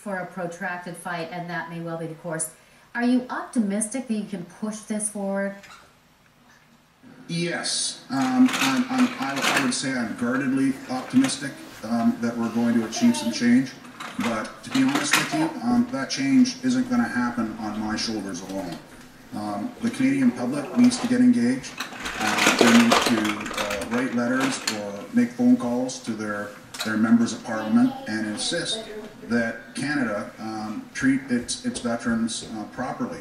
for a protracted fight, and that may well be the course. Are you optimistic that you can push this forward? Yes. I would say I'm guardedly optimistic that we're going to achieve some change. But to be honest with you, that change isn't going to happen on my shoulders alone. The Canadian public needs to get engaged. They need to write letters or make phone calls to their members of parliament and insist that Canada treat its veterans properly.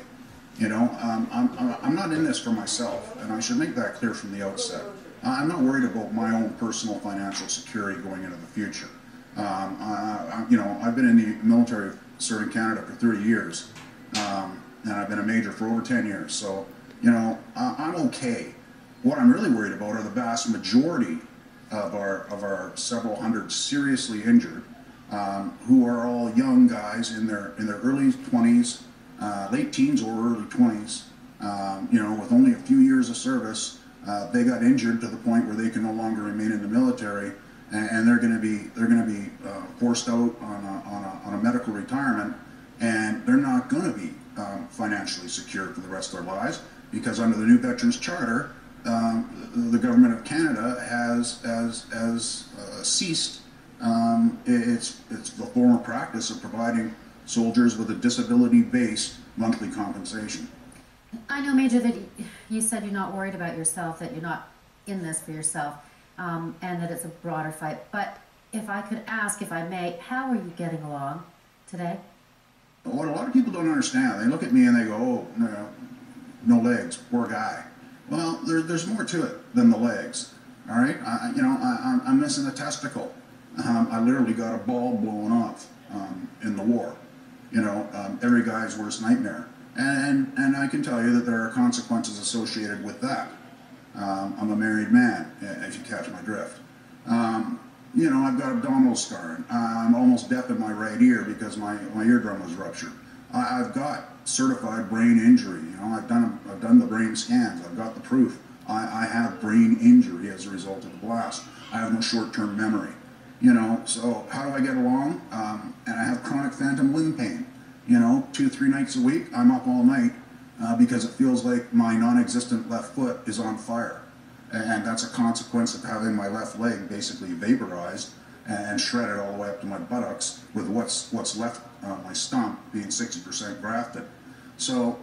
You know, I'm not in this for myself, and I should make that clear from the outset. I'm not worried about my own personal financial security going into the future. You know, I've been in the military serving Canada for 30 years, and I've been a major for over 10 years. So, you know, I'm okay. What I'm really worried about are the vast majority of our several hundred seriously injured, who are all young guys in their early 20s, late teens or early 20s. You know, with only a few years of service, they got injured to the point where they can no longer remain in the military, and they're going to be forced out on a medical retirement, and they're not going to be financially secure for the rest of their lives, because under the new Veterans Charter, the government of Canada has ceased it's the former practice of providing soldiers with a disability-based monthly compensation. I know, Major, that you said you're not worried about yourself, that you're not in this for yourself, and that it's a broader fight. But if I could ask, if I may, how are you getting along today? What a lot of people don't understand, they look at me and they go, oh, no legs, poor guy. Well, there's more to it than the legs, all right? I'm missing a testicle. I literally got a ball blown off in the war. You know, every guy's worst nightmare. And I can tell you that there are consequences associated with that. I'm a married man, if you catch my drift. You know, I've got abdominal scarring. I'm almost deaf in my right ear because my eardrum was ruptured. I've got certified brain injury. You know, I've done the brain scans. I've got the proof. I have brain injury as a result of the blast. I have no short-term memory. You know, so how do I get along? And I have chronic phantom limb pain. You know, 2-3 nights a week, I'm up all night because it feels like my non-existent left foot is on fire. And that's a consequence of having my left leg basically vaporized and shredded all the way up to my buttocks, with what's left my stump being 60% grafted. So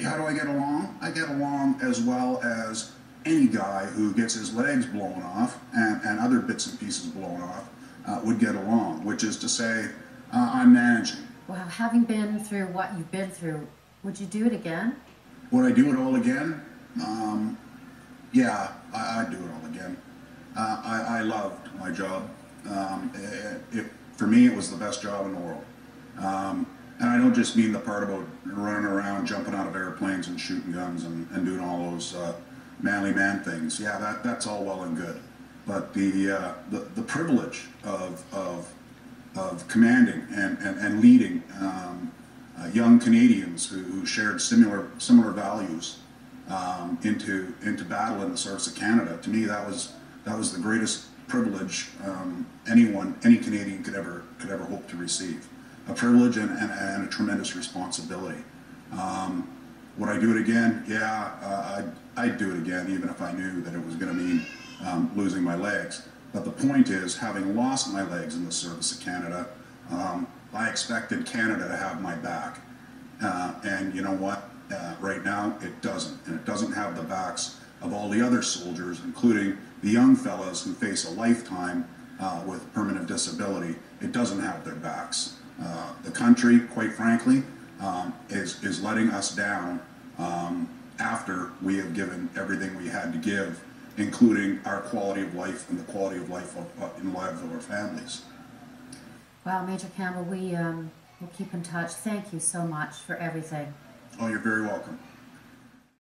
how do I get along? I get along as well as any guy who gets his legs blown off and other bits and pieces blown off would get along, which is to say, I'm managing. Well, having been through what you've been through, would you do it again? Would I do it all again? Yeah, I'd do it all again. I loved my job. For me, it was the best job in the world. And I don't just mean the part about running around, jumping out of airplanes and shooting guns and doing all those manly man things. Yeah, that's all well and good. But the privilege of commanding and leading young Canadians who shared similar values into battle in the service of Canada, to me that was the greatest privilege any Canadian could ever hope to receive. A privilege and a tremendous responsibility. Would I do it again? Yeah, I'd do it again, even if I knew that it was going to mean losing my legs. But the point is, having lost my legs in the service of Canada, I expected Canada to have my back. And you know what? Right now, it doesn't. And it doesn't have the backs of all the other soldiers, including the young fellas who face a lifetime with permanent disability. It doesn't have their backs. The country, quite frankly, is letting us down after we have given everything we had to give, including our quality of life and the quality of life in the lives of our families. Well, Major Campbell, we'll keep in touch. Thank you so much for everything. Oh, you're very welcome.